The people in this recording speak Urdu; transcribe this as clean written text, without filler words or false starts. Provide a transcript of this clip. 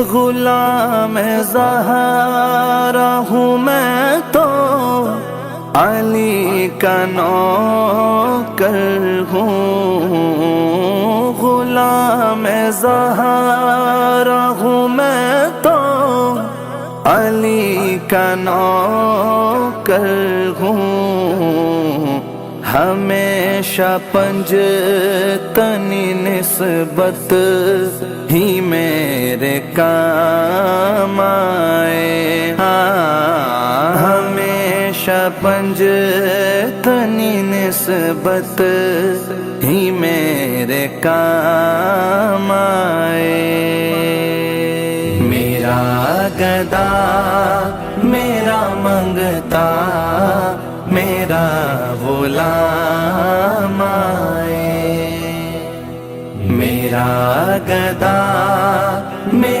غلام زہرا ہوں میں تو علی کا نوکر ہوں، غلام زہرا ہوں میں تو علی کا نوکر ہوں، ہمیشہ پنجتنی نسبت ہی میرے کام آئے، ہمیشہ پنجتنی نسبت ہی میرے کام آئے۔ میرا گدا میرا منگتا میرا غلام آئے، میرا گدا